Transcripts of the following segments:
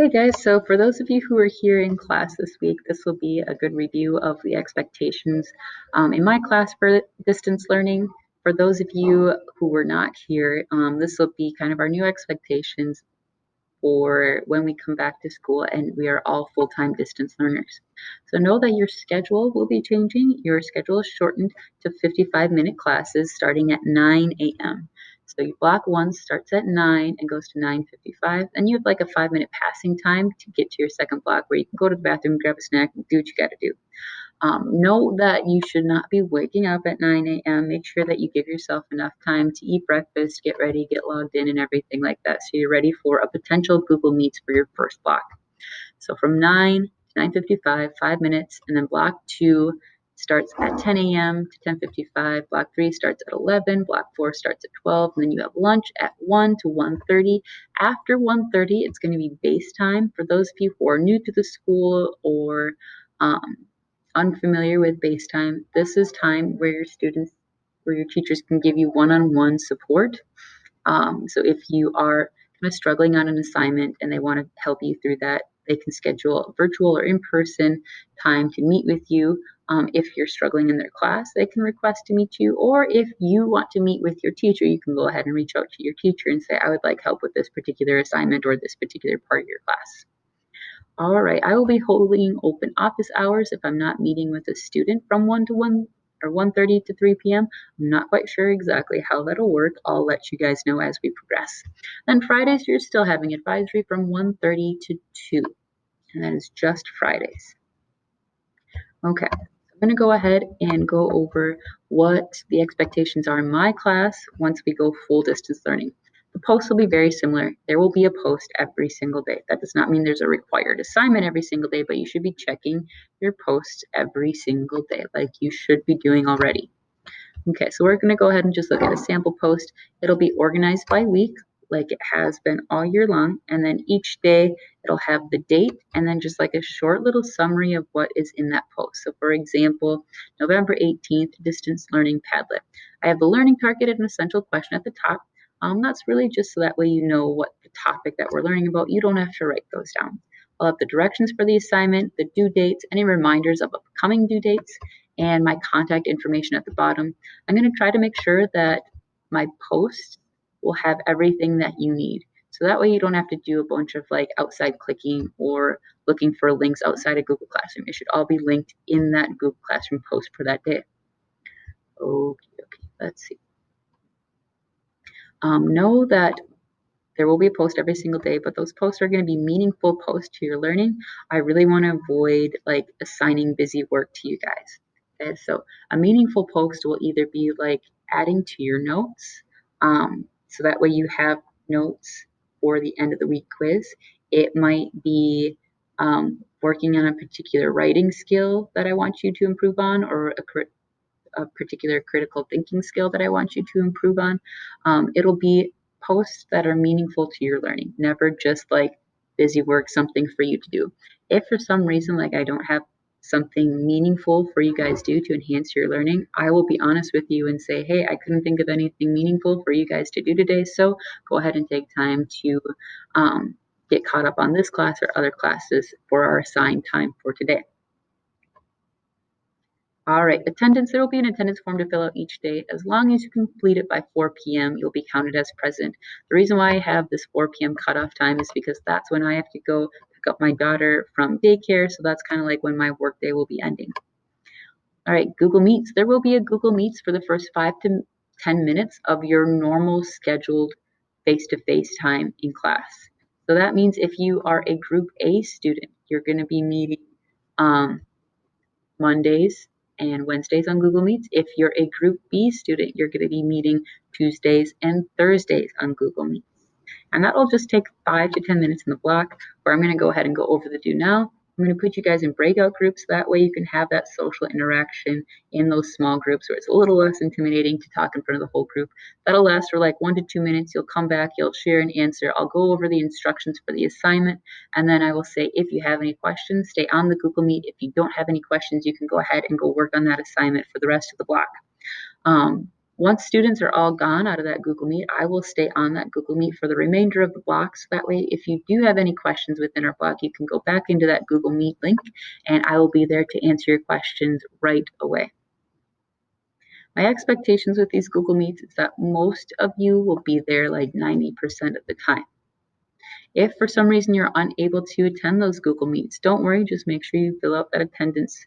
Hey guys, so for those of you who are here in class this week, this will be a good review of the expectations in my class for distance learning. For those of you who were not here, this will be kind of our new expectations for when we come back to school and we are all full-time distance learners. So know that your schedule will be changing. Your schedule is shortened to 55-minute classes starting at 9 a.m. So you block one starts at 9 and goes to 9:55. Then you have like a 5-minute passing time to get to your second block where you can go to the bathroom, grab a snack, do what you got to do. Know that you should not be waking up at 9 a.m. Make sure that you give yourself enough time to eat breakfast, get ready, get logged in, and everything like that. So you're ready for a potential Google Meets for your first block. So from 9 to 9:55, 5 minutes, and then block two starts at 10 a.m. to 10:55. Block three starts at 11. Block four starts at 12. And then you have lunch at 1 to 1:30. After 1:30, it's going to be base time. For those of you who are new to the school or um, unfamiliar with base time, this is time where your teachers can give you one-on-one support. So if you are kind of struggling on an assignment and they want to help you through that, they can schedule a virtual or in-person time to meet with you. If you're struggling in their class, they can request to meet you. Or if you want to meet with your teacher, you can go ahead and reach out to your teacher and say, I would like help with this particular assignment or this particular part of your class. All right, I will be holding open office hours if I'm not meeting with a student from 1 to 1 or 1:30 to 3 p.m. I'm not quite sure exactly how that'll work. I'll let you guys know as we progress. Then Fridays, you're still having advisory from 1:30 to 2, and that is just Fridays. Okay, I'm going to go ahead and go over what the expectations are in my class once we go full distance learning. The posts will be very similar. There will be a post every single day. That does not mean there's a required assignment every single day, but you should be checking your posts every single day like you should be doing already. Okay, so we're going to go ahead and just look at a sample post. It'll be organized by week like it has been all year long, and then each day it'll have the date and then just like a short little summary of what is in that post. So for example, November 18th, distance learning Padlet. I have the learning target and essential question at the top. That's really just so that way you know what the topic that we're learning about. You don't have to write those down. I'll have the directions for the assignment, the due dates, any reminders of upcoming due dates, and my contact information at the bottom. I'm going to try to make sure that my posts will have everything that you need. So that way you don't have to do a bunch of like outside clicking or looking for links outside of Google Classroom. It should all be linked in that Google Classroom post for that day. Okay, let's see. Know that there will be a post every single day, but those posts are going to be meaningful posts to your learning. I really want to avoid like assigning busy work to you guys. Okay, so a meaningful post will either be like adding to your notes, so that way you have notes for the end of the week quiz. It might be working on a particular writing skill that I want you to improve on, or a particular critical thinking skill that I want you to improve on. It'll be posts that are meaningful to your learning, never just like busy work, something for you to do. If for some reason, like I don't have something meaningful for you guys to do to enhance your learning, I will be honest with you and say, hey, I couldn't think of anything meaningful for you guys to do today. So go ahead and take time to get caught up on this class or other classes for our assigned time for today. All right, attendance. There will be an attendance form to fill out each day. As long as you complete it by 4 p.m., you'll be counted as present. The reason why I have this 4 p.m. cutoff time is because that's when I have to go pick up my daughter from daycare. So that's kind of like when my workday will be ending. All right, Google Meets. There will be a Google Meets for the first 5 to 10 minutes of your normal scheduled face-to-face time in class. So that means if you are a Group A student, you're going to be meeting Mondays and Wednesdays on Google Meets. If you're a Group B student, you're going to be meeting Tuesdays and Thursdays on Google Meets. And that'll just take 5 to 10 minutes in the block, where I'm going to go ahead and go over the do now. I'm going to put you guys in breakout groups. That way you can have that social interaction in those small groups where it's a little less intimidating to talk in front of the whole group. That'll last for like 1 to 2 minutes. You'll come back, you'll share an answer. I'll go over the instructions for the assignment, and then I will say, if you have any questions, stay on the Google Meet. If you don't have any questions, you can go ahead and go work on that assignment for the rest of the block. Once students are all gone out of that Google Meet, I will stay on that Google Meet for the remainder of the block. So that way, if you do have any questions within our block, you can go back into that Google Meet link and I will be there to answer your questions right away. My expectations with these Google Meets is that most of you will be there like 90% of the time. If for some reason you're unable to attend those Google Meets, don't worry, just make sure you fill out that attendance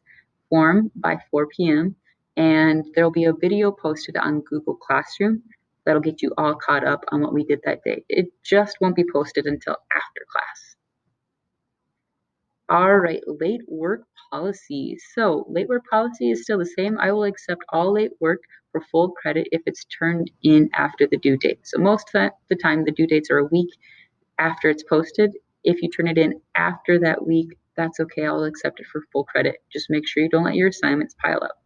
form by 4 p.m. and there'll be a video posted on Google Classroom that'll get you all caught up on what we did that day. It just won't be posted until after class. All right, late work policy. So late work policy is still the same. I will accept all late work for full credit if it's turned in after the due date. So most of the time, the due dates are a week after it's posted. If you turn it in after that week, that's okay. I'll accept it for full credit. Just make sure you don't let your assignments pile up.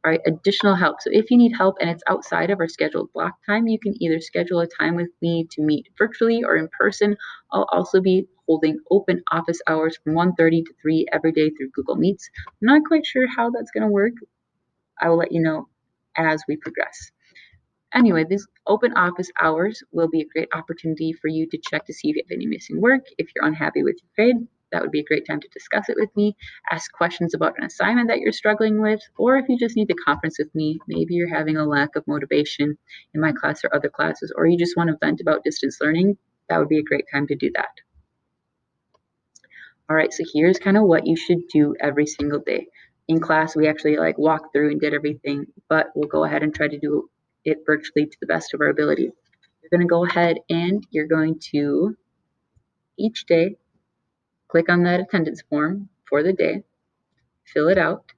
All right, additional help. So if you need help and it's outside of our scheduled block time, you can either schedule a time with me to meet virtually or in person. I'll also be holding open office hours from 1:30 to 3 every day through Google Meets. I'm not quite sure how that's going to work. I will let you know as we progress. Anyway, these open office hours will be a great opportunity for you to check to see if you have any missing work. If you're unhappy with your grade, that would be a great time to discuss it with me, ask questions about an assignment that you're struggling with, or if you just need to conference with me, maybe you're having a lack of motivation in my class or other classes, or you just want to vent about distance learning, that would be a great time to do that. All right, so here's kind of what you should do every single day. In class, we actually like walked through and did everything, but we'll go ahead and try to do it virtually to the best of our ability. You're going to go ahead and you're going to each day click on that attendance form for the day, fill it out.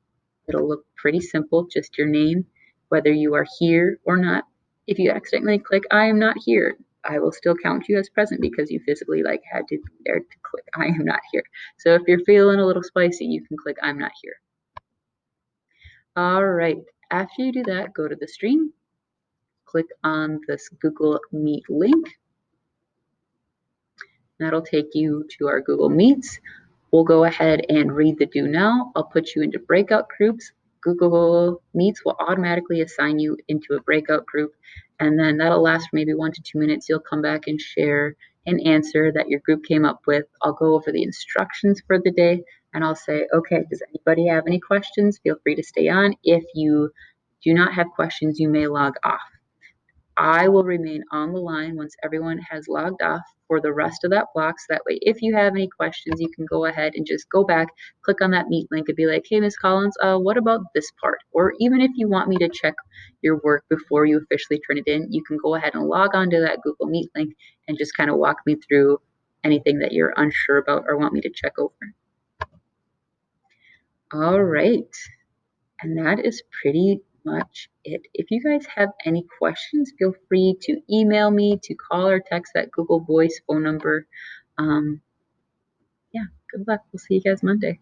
It'll look pretty simple, just your name, whether you are here or not. If you accidentally click I am not here, I will still count you as present because you physically like had to be there to click I am not here. So if you're feeling a little spicy, you can click I'm not here. All right, after you do that, go to the stream, click on this Google Meet link. That'll take you to our Google Meets. We'll go ahead and read the do now. I'll put you into breakout groups. Google Meets will automatically assign you into a breakout group, and then that'll last for maybe 1 to 2 minutes. You'll come back and share an answer that your group came up with. I'll go over the instructions for the day, and I'll say, okay, does anybody have any questions? Feel free to stay on. If you do not have questions, you may log off. I will remain on the line once everyone has logged off for the rest of that block. So that way, if you have any questions, you can go ahead and just go back, click on that Meet link and be like, hey, Ms. Collins, what about this part? Or even if you want me to check your work before you officially turn it in, you can go ahead and log on to that Google Meet link and just kind of walk me through anything that you're unsure about or want me to check over. All right. And that is pretty much it. If you guys have any questions, feel free to email me, to call or text that Google Voice phone number. Yeah, good luck. We'll see you guys Monday.